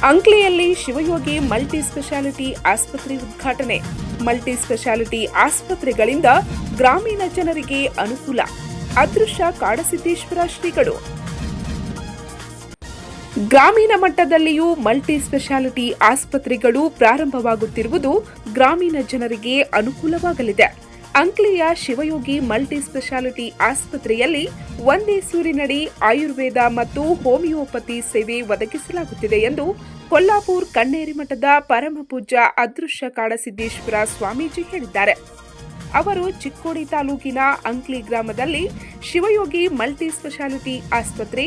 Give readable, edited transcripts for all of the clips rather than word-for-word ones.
ಅಂಕ್ಲಿಯಲ್ಲಿ Shivayogi multi speciality ಆಸ್ಪತ್ರೆ ಉದ್ಘಾಟನೆ. Multi speciality ಆಸ್ಪತ್ರೆಗಳಿಂದ ಗ್ರಾಮೀಣ ಜನರಿಗೆ ಅನುಕೂಲ. ಅದೃಶ್ಯ ಕಾಡಸಿದ್ದೇಶ್ವರ ಶ್ರೀಗಳು. ಗ್ರಾಮೀಣ ಮಟ್ಟದಲ್ಲಿಯೂ ಮಲ್ಟಿ ಸ್ಪೆಷಾಲಿಟಿ ಆಸ್ಪತ್ರೆಗಳು ಪ್ರಾರಂಭವಾಗುತ್ತಿರುವುದು ಗ್ರಾಮೀಣ ಜನರಿಗೆ ಅನುಕೂಲವಾಗಲಿದೆ. ಅಂಕ್ಲಿಯ ಶಿವಯೋಗಿ ಮಲ್ಟಿ ಸ್ಪೆಷಾಲಿಟಿ ಆಸ್ಪತ್ರೆಯಲ್ಲಿ ಒಂದೇ ಸೂರಿನಡಿ ಆಯುರ್ವೇದ ಮತ್ತು ಹೋಮಿಯೋಪತಿ ಸೇವೆ ಒದಗಿಸಲಾಗುತ್ತಿದೆ ಎಂದು ಕೊಲ್ಲಾಪುರ ಕಣ್ಣೇರಿ ಮಠದ ಪರಮಪೂಜ್ಯ ಅದೃಶ್ಯ ಕಾಡಸಿದ್ದೇಶ್ವರ ಸ್ವಾಮೀಜಿ ಹೇಳಿದ್ದಾರೆ. ಅವರು ಚಿಕ್ಕೋಡಿ ತಾಲೂಕಿನ ಅಂಕ್ಲಿ ಗ್ರಾಮದಲ್ಲಿ ಶಿವಯೋಗಿ ಮಲ್ಟಿ ಸ್ಪೆಷಾಲಿಟಿ ಆಸ್ಪತ್ರೆ,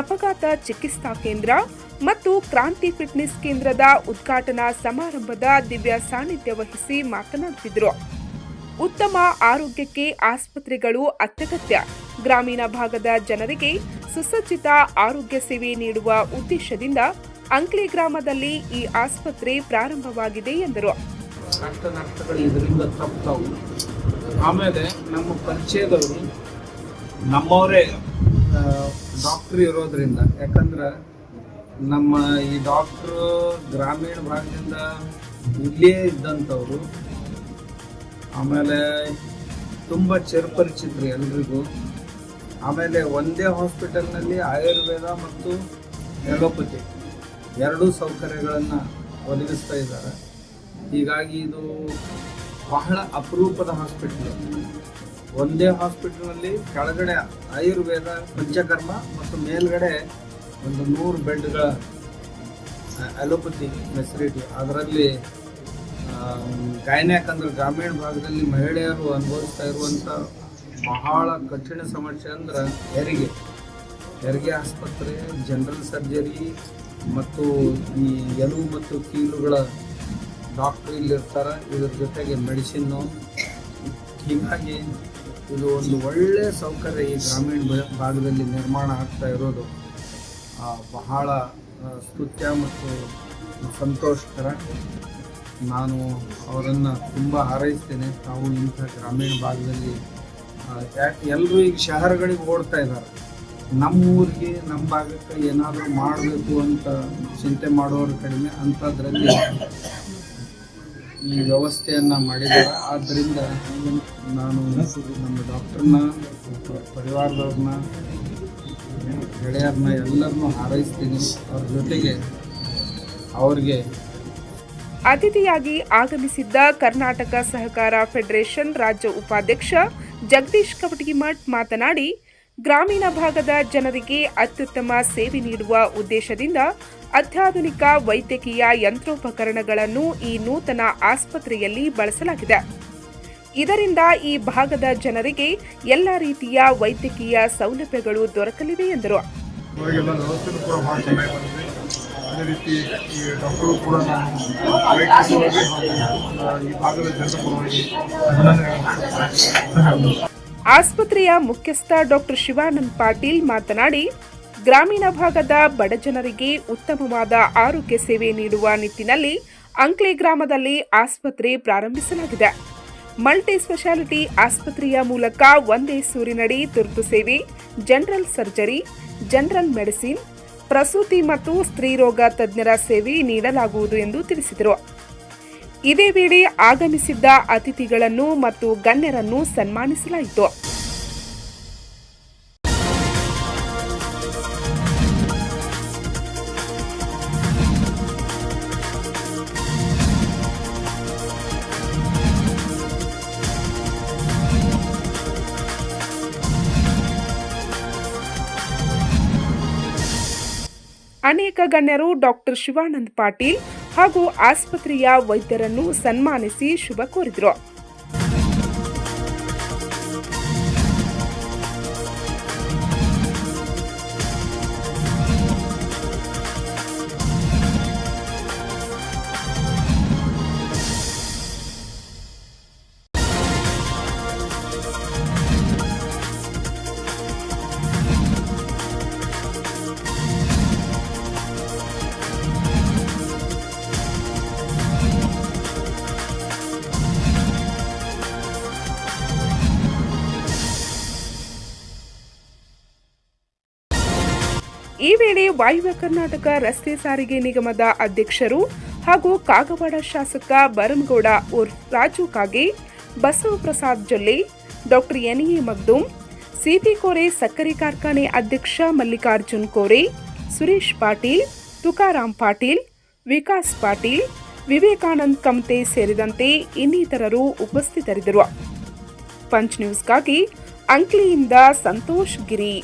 ಅಪಘಾತ ಚಿಕಿತ್ಸಾ ಕೇಂದ್ರ ಮತ್ತು ಕ್ರಾಂತಿ ಫಿಟ್ನೆಸ್ ಕೇಂದ್ರದ ಉದ್ಘಾಟನಾ ಸಮಾರಂಭದ ದಿವ್ಯ ಸಾನ್ನಿಧ್ಯ ವಹಿಸಿ ಮಾತನಾಡುತ್ತಿದ್ದರು. ಉತ್ತಮ ಆರೋಗ್ಯಕ್ಕೆ ಆಸ್ಪತ್ರೆಗಳು ಅತ್ಯಗತ್ಯ. ಗ್ರಾಮೀಣ ಭಾಗದ ಜನರಿಗೆ ಸುಸಜ್ಜಿತ ಆರೋಗ್ಯ ಸೇವೆ ನೀಡುವ ಉದ್ದೇಶದಿಂದ ಅಂಕ್ಲಿ ಗ್ರಾಮದಲ್ಲಿ ಈ ಆಸ್ಪತ್ರೆ ಪ್ರಾರಂಭವಾಗಿದೆ ಎಂದರು. ನಷ್ಟಗಳು ಇದರಿಂದ ತಪ್ಪುತ್ತವು. ಆಮೇಲೆ ನಮ್ಮ ಪರಿಚಯದವರು ನಮ್ಮವರೇ ಡಾಕ್ಟ್ರು ಇರೋದ್ರಿಂದ, ಯಾಕಂದ್ರೆ ನಮ್ಮ ಈ ಡಾಕ್ಟ್ರು ಗ್ರಾಮೀಣ ಭಾಗದಿಂದ ಇಲ್ಲೇ ಇದ್ದಂಥವ್ರು, ಆಮೇಲೆ ತುಂಬ ಚಿರಪರಿಚಿತರು ಎಲ್ರಿಗೂ. ಆಮೇಲೆ ಒಂದೇ ಹಾಸ್ಪಿಟಲ್ನಲ್ಲಿ ಆಯುರ್ವೇದ ಮತ್ತು ಎಲೋಪತಿ ಎರಡೂ ಸೌಕರ್ಯಗಳನ್ನು ಒದಗಿಸ್ತಾ ಇದ್ದಾರೆ. ಹೀಗಾಗಿ ಇದು ಬಹಳ ಅಪರೂಪದ ಹಾಸ್ಪಿಟಲ್. ಒಂದೇ ಹಾಸ್ಪಿಟಲ್ನಲ್ಲಿ ಕೆಳಗಡೆ ಆಯುರ್ವೇದ, ಪಂಚಕರ್ಮ ಮತ್ತು ಮೇಲ್ಗಡೆ ಒಂದು 100 ಬೆಡ್ಗಳ ಅಲೋಪತಿ ಫೆಸಿಲಿಟಿ. ಅದರಲ್ಲಿ ಗೈನ್ಯಾಕ್ ಅಂದ್ರೆ ಗ್ರಾಮೀಣ ಭಾಗದಲ್ಲಿ ಮಹಿಳೆಯರು ಅನುಭವಿಸ್ತಾ ಇರುವಂಥ ಬಹಳ ಕಠಿಣ ಸಮಸ್ಯೆ ಅಂದ್ರೆ ಹೆರಿಗೆ ಆಸ್ಪತ್ರೆ, ಜನರಲ್ ಸರ್ಜರಿ ಮತ್ತು ಈ ಎಲುಬು ಮತ್ತು ಕೀಲುಗಳ ಡಾಕ್ಟ್ರು ಇಲ್ಲಿರ್ತಾರೆ. ಇದ್ರ ಜೊತೆಗೆ ಮೆಡಿಸಿನ್ನು. ಹೀಗಾಗಿ ಇದು ಒಂದು ಒಳ್ಳೆಯ ಸೌಕರ್ಯ ಈ ಗ್ರಾಮೀಣ ಭಾಗದಲ್ಲಿ ನಿರ್ಮಾಣ ಆಗ್ತಾ ಇರೋದು ಬಹಳ ಸ್ತುತ್ಯ ಮತ್ತು ಸಂತೋಷಕರ. ನಾನು ಅವರನ್ನು ತುಂಬ ಹಾರೈಸ್ತೇನೆ. ತಾವು ಇಂಥ ಗ್ರಾಮೀಣ ಭಾಗದಲ್ಲಿ ಎಲ್ಲರೂ ಈಗ ಶಹರಗಳಿಗೆ ಓಡ್ತಾ ಇದ್ದಾರೆ. ನಮ್ಮೂರಿಗೆ, ನಮ್ಮ ಭಾಗಕ್ಕೆ ಏನಾದರೂ ಮಾಡಬೇಕು ಅಂತ ಚಿಂತೆ ಮಾಡೋರು ಕಡಿಮೆ. ಅಂಥದ್ರಲ್ಲಿ ಈ ವ್ಯವಸ್ಥೆಯನ್ನು ಮಾಡಿದ್ದಾರೆ. ಆದ್ದರಿಂದ ನಾನು ನಮ್ಮ ಡಾಕ್ಟ್ರನ್ನ, ಪರಿವಾರದವ್ರನ್ನ, ಗೆಳೆಯರನ್ನ ಎಲ್ಲರನ್ನೂ ಹಾರೈಸ್ತೀನಿ. ಅವ್ರ ಜೊತೆಗೆ ಅವ್ರಿಗೆ ಅತಿಥಿಯಾಗಿ ಆಗಮಿಸಿದ್ದ ಕರ್ನಾಟಕ ಸಹಕಾರ ಫೆಡರೇಷನ್ ರಾಜ್ಯ ಉಪಾಧ್ಯಕ್ಷ ಜಗದೀಶ್ ಕವಟಗಿಮಠ್ ಮಾತನಾಡಿ, ಗ್ರಾಮೀಣ ಭಾಗದ ಜನರಿಗೆ ಅತ್ಯುತ್ತಮ ಸೇವೆ ನೀಡುವ ಉದ್ದೇಶದಿಂದ ಅತ್ಯಾಧುನಿಕ ವೈದ್ಯಕೀಯ ಯಂತ್ರೋಪಕರಣಗಳನ್ನು ಈ ನೂತನ ಆಸ್ಪತ್ರೆಯಲ್ಲಿ ಬಳಸಲಾಗಿದೆ. ಇದರಿಂದ ಈ ಭಾಗದ ಜನರಿಗೆ ಎಲ್ಲ ರೀತಿಯ ವೈದ್ಯಕೀಯ ಸೌಲಭ್ಯಗಳು ದೊರಕಲಿವೆ ಎಂದರು. ಅದೇ ರೀತಿ ಈ ಡಾಕ್ಟರು ಕೂಡ ಈ ಭಾಗದ ಜನರ ಪರವಾಗಿ ಆಸ್ಪತ್ರೆಯ ಮುಖ್ಯಸ್ಥ ಡಾಕ್ಟರ್ ಶಿವಾನಂದ್ ಪಾಟೀಲ್ ಮಾತನಾಡಿ, ಗ್ರಾಮೀಣ ಭಾಗದ ಬಡ ಜನರಿಗೆ ಉತ್ತಮವಾದ ಆರೋಗ್ಯ ಸೇವೆ ನೀಡುವ ನಿಟ್ಟಿನಲ್ಲಿ ಅಂಕ್ಲಿ ಗ್ರಾಮದಲ್ಲಿ ಆಸ್ಪತ್ರೆ ಪ್ರಾರಂಭಿಸಲಾಗಿದೆ. ಮಲ್ಟಿ ಸ್ಪೆಷಾಲಿಟಿ ಆಸ್ಪತ್ರೆಯ ಮೂಲಕ ಒಂದೇ ಸೂರಿನಡಿ ತುರ್ತು ಸೇವೆ, ಜನರಲ್ ಸರ್ಜರಿ, ಜನರಲ್ ಮೆಡಿಸಿನ್, ಪ್ರಸೂತಿ ಮತ್ತು ಸ್ತ್ರೀರೋಗ ತಜ್ಞರ ಸೇವೆ ನೀಡಲಾಗುವುದು ಎಂದು ತಿಳಿಸಿದರು. ಇದೇ ವೇಳೆ ಆಗಮಿಸಿದ್ದ ಅತಿಥಿಗಳನ್ನು ಮತ್ತು ಗಣ್ಯರನ್ನು ಸನ್ಮಾನಿಸಲಾಯಿತು. ಅನೇಕ ಗಣ್ಯರು ಡಾಕ್ಟರ್ ಶಿವಾನಂದ್ ಪಾಟೀಲ್ ಹಾಗೂ ಆಸ್ಪತ್ರೆಯ ವೈದ್ಯರನ್ನು ಸನ್ಮಾನಿಸಿ ಶುಭ ಕೋರಿದರು. ಈ ವೇಳೆ ವಾಯುವ್ಯ ಕರ್ನಾಟಕ ರಸ್ತೆ ಸಾರಿಗೆ ನಿಗಮದ ಅಧ್ಯಕ್ಷರು ಹಾಗೂ ಕಾಗವಾಡ ಶಾಸಕ ಬರಮಗೌಡ ಉರ್ಫ್ Raju Kage, Basavaprasad Jolle, doctor NA Magdum, CP Kore ಸಕ್ಕರೆ ಕಾರ್ಖಾನೆ ಅಧ್ಯಕ್ಷ ಮಲ್ಲಿಕಾರ್ಜುನ್ ಕೋರೆ, ಸುರೇಶ್ ಪಾಟೀಲ್, ತುಕಾರಾಂ ಪಾಟೀಲ್, ವಿಕಾಸ್ ಪಾಟೀಲ್, ವಿವೇಕಾನಂದ್ ಕಮತೆ ಸೇರಿದಂತೆ ಇನ್ನಿತರರು ಉಪಸ್ಥಿತರಿದ್ದರು. ಪಂಚ್ ನ್ಯೂಸ್ಗಾಗಿ ಅಂಕ್ಲಿಯಿಂದ ಸಂತೋಷ್ ಗಿರಿ.